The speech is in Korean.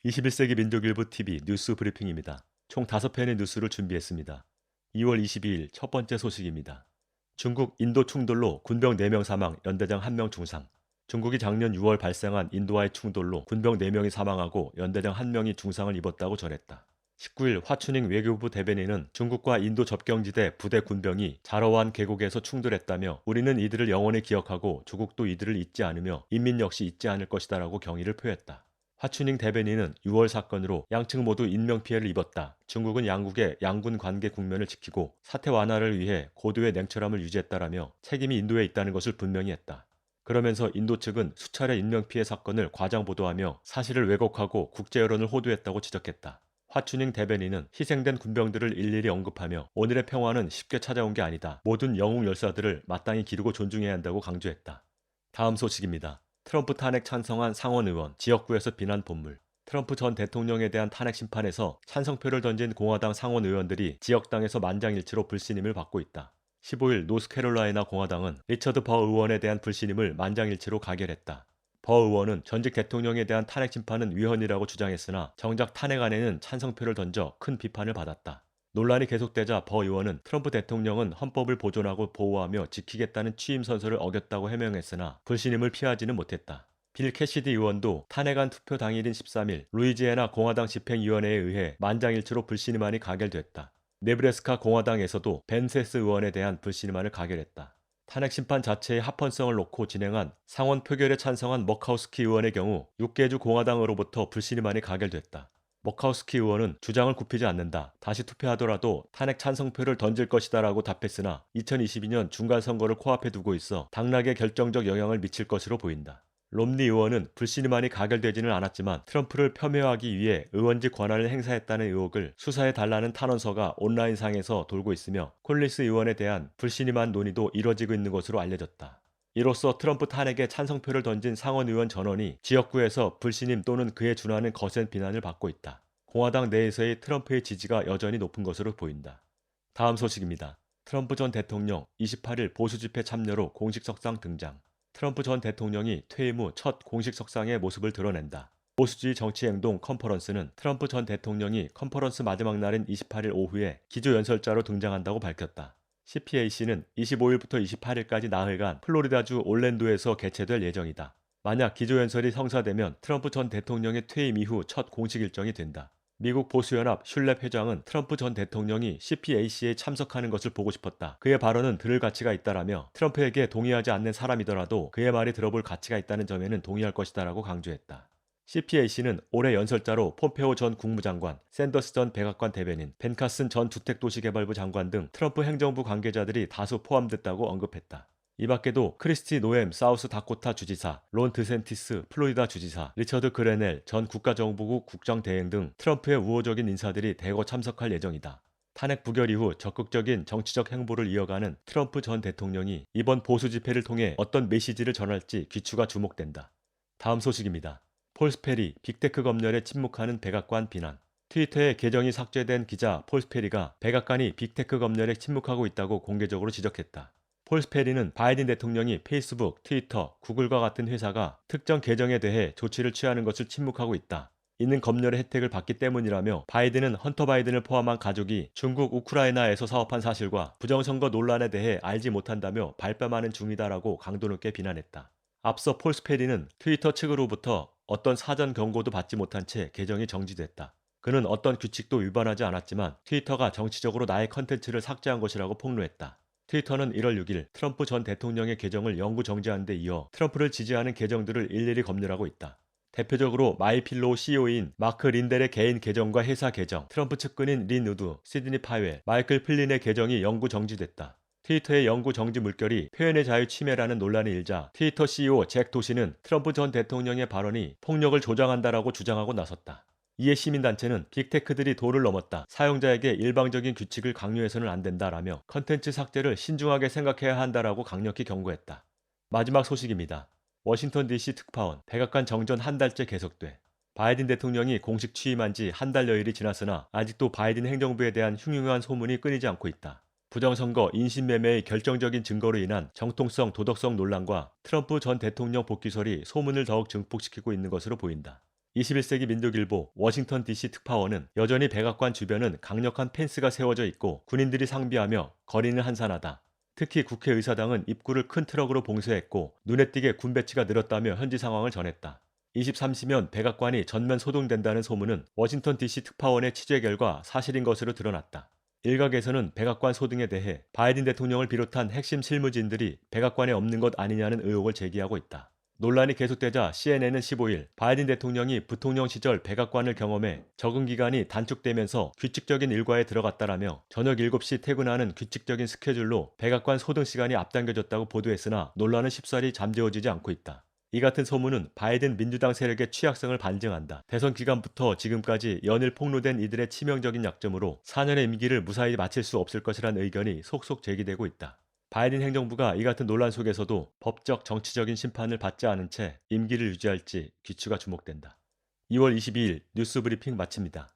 21세기 민족일보 TV 뉴스 브리핑입니다. 총 5편의 뉴스를 준비했습니다. 2월 22일 첫 번째 소식입니다. 중국 인도 충돌로 군병 4명 사망, 연대장 1명 중상. 중국이 작년 6월 발생한 인도와의 충돌로 군병 4명이 사망하고 연대장 1명이 중상을 입었다고 전했다. 19일 화춘잉 외교부 대변인은 중국과 인도 접경지대 부대 군병이 자러완 계곡에서 충돌했다며 우리는 이들을 영원히 기억하고 조국도 이들을 잊지 않으며 인민 역시 잊지 않을 것이다라고 경의를 표했다. 화춘잉 대변인은 6월 사건으로 양측 모두 인명피해를 입었다. 중국은 양국의 양군 관계 국면을 지키고 사태 완화를 위해 고도의 냉철함을 유지했다라며 책임이 인도에 있다는 것을 분명히 했다. 그러면서 인도 측은 수차례 인명피해 사건을 과장 보도하며 사실을 왜곡하고 국제 여론을 호도했다고 지적했다. 화춘잉 대변인은 희생된 군병들을 일일이 언급하며 오늘의 평화는 쉽게 찾아온 게 아니다. 모든 영웅 열사들을 마땅히 기르고 존중해야 한다고 강조했다. 다음 소식입니다. 트럼프 탄핵 찬성한 상원 의원, 지역구에서 비난 본물. 트럼프 전 대통령에 대한 탄핵 심판에서 찬성표를 던진 공화당 상원 의원들이 지역당에서 만장일치로 불신임을 받고 있다. 15일 노스캐롤라이나 공화당은 리처드 버 의원에 대한 불신임을 만장일치로 가결했다. 버 의원은 전직 대통령에 대한 탄핵 심판은 위헌이라고 주장했으나 정작 탄핵안에는 찬성표를 던져 큰 비판을 받았다. 논란이 계속되자 버 의원은 트럼프 대통령은 헌법을 보존하고 보호하며 지키겠다는 취임 선서를 어겼다고 해명했으나 불신임을 피하지는 못했다. 빌 캐시디 의원도 탄핵안 투표 당일인 13일 루이지애나 공화당 집행위원회에 의해 만장일치로 불신임안이 가결됐다. 네브래스카 공화당에서도 벤 세스 의원에 대한 불신임안을 가결했다. 탄핵 심판 자체의 합헌성을 놓고 진행한 상원 표결에 찬성한 머카우스키 의원의 경우 6개주 공화당으로부터 불신임안이 가결됐다. 머카우스키 의원은 주장을 굽히지 않는다. 다시 투표하더라도 탄핵 찬성표를 던질 것이다 라고 답했으나 2022년 중간선거를 코앞에 두고 있어 당락에 결정적 영향을 미칠 것으로 보인다. 롬니 의원은 불신임안이 가결되지는 않았지만 트럼프를 폄훼하기 위해 의원직 권한을 행사했다는 의혹을 수사해달라는 탄원서가 온라인상에서 돌고 있으며 콜린스 의원에 대한 불신임안 논의도 이뤄지고 있는 것으로 알려졌다. 이로써 트럼프 탄핵에 찬성표를 던진 상원 의원 전원이 지역구에서 불신임 또는 그에 준하는 거센 비난을 받고 있다. 공화당 내에서의 트럼프의 지지가 여전히 높은 것으로 보인다. 다음 소식입니다. 트럼프 전 대통령 28일 보수 집회 참여로 공식 석상 등장. 트럼프 전 대통령이 퇴임 후 첫 공식 석상의 모습을 드러낸다. 보수주의 정치행동 컨퍼런스는 트럼프 전 대통령이 컨퍼런스 마지막 날인 28일 오후에 기조연설자로 등장한다고 밝혔다. CPAC는 25일부터 28일까지 나흘간 플로리다주 올랜도에서 개최될 예정이다. 만약 기조연설이 성사되면 트럼프 전 대통령의 퇴임 이후 첫 공식 일정이 된다. 미국 보수연합 슐랩 회장은 트럼프 전 대통령이 CPAC에 참석하는 것을 보고 싶었다. 그의 발언은 들을 가치가 있다라며 트럼프에게 동의하지 않는 사람이더라도 그의 말이 들어볼 가치가 있다는 점에는 동의할 것이다라고 강조했다. CPAC는 올해 연설자로 폼페오 전 국무장관, 샌더스 전 백악관 대변인, 벤 카슨 전 주택도시개발부 장관 등 트럼프 행정부 관계자들이 다수 포함됐다고 언급했다. 이 밖에도 크리스티 노엠 사우스 다코타 주지사, 론 드센티스 플로리다 주지사, 리처드 그레넬 전 국가정보국 국정대행 등 트럼프의 우호적인 인사들이 대거 참석할 예정이다. 탄핵 부결 이후 적극적인 정치적 행보를 이어가는 트럼프 전 대통령이 이번 보수 집회를 통해 어떤 메시지를 전할지 귀추가 주목된다. 다음 소식입니다. 폴스페리 빅테크 검열에 침묵하는 백악관 비난. 트위터에 계정이 삭제된 기자 폴스페리가 백악관이 빅테크 검열에 침묵하고 있다고 공개적으로 지적했다. 폴스페리는 바이든 대통령이 페이스북, 트위터, 구글과 같은 회사가 특정 계정에 대해 조치를 취하는 것을 침묵하고 있다. 이는 검열의 혜택을 받기 때문이라며 바이든은 헌터 바이든을 포함한 가족이 중국 우크라이나에서 사업한 사실과 부정선거 논란에 대해 알지 못한다며 발뺌하는 중이다라고 강도 높게 비난했다. 앞서 폴스페리는 트위터 측으로부터 어떤 사전 경고도 받지 못한 채 계정이 정지됐다. 그는 어떤 규칙도 위반하지 않았지만 트위터가 정치적으로 나의 컨텐츠를 삭제한 것이라고 폭로했다. 트위터는 1월 6일 트럼프 전 대통령의 계정을 영구 정지한 데 이어 트럼프를 지지하는 계정들을 일일이 검열하고 있다. 대표적으로 마이필로우 CEO인 마크 린델의 개인 계정과 회사 계정, 트럼프 측근인 린 우드, 시드니 파웰, 마이클 플린의 계정이 영구 정지됐다. 트위터의 영구 정지 물결이 표현의 자유 침해라는 논란이 일자 트위터 CEO 잭 도시는 트럼프 전 대통령의 발언이 폭력을 조장한다라고 주장하고 나섰다. 이에 시민단체는 빅테크들이 도를 넘었다. 사용자에게 일방적인 규칙을 강요해서는 안 된다라며 컨텐츠 삭제를 신중하게 생각해야 한다라고 강력히 경고했다. 마지막 소식입니다. 워싱턴 DC 특파원 백악관 정전 한 달째 계속돼. 바이든 대통령이 공식 취임한 지 한 달여일이 지났으나 아직도 바이든 행정부에 대한 흉흉한 소문이 끊이지 않고 있다. 부정선거, 인신매매의 결정적인 증거로 인한 정통성, 도덕성 논란과 트럼프 전 대통령 복귀설이 소문을 더욱 증폭시키고 있는 것으로 보인다. 21세기 민족일보 워싱턴 DC 특파원은 여전히 백악관 주변은 강력한 펜스가 세워져 있고 군인들이 상비하며 거리는 한산하다. 특히 국회의사당은 입구를 큰 트럭으로 봉쇄했고 눈에 띄게 군 배치가 늘었다며 현지 상황을 전했다. 23시면 백악관이 전면 소동된다는 소문은 워싱턴 DC 특파원의 취재 결과 사실인 것으로 드러났다. 일각에서는 백악관 소등에 대해 바이든 대통령을 비롯한 핵심 실무진들이 백악관에 없는 것 아니냐는 의혹을 제기하고 있다. 논란이 계속되자 CNN은 15일 바이든 대통령이 부통령 시절 백악관을 경험해 적응 기간이 단축되면서 규칙적인 일과에 들어갔다라며 저녁 7시 퇴근하는 규칙적인 스케줄로 백악관 소등 시간이 앞당겨졌다고 보도했으나 논란은 쉽사리 잠재워지지 않고 있다. 이 같은 소문은 바이든 민주당 세력의 취약성을 반증한다. 대선 기간부터 지금까지 연일 폭로된 이들의 치명적인 약점으로 4년의 임기를 무사히 마칠 수 없을 것이란 의견이 속속 제기되고 있다. 바이든 행정부가 이 같은 논란 속에서도 법적 정치적인 심판을 받지 않은 채 임기를 유지할지 귀추가 주목된다. 2월 22일 뉴스 브리핑 마칩니다.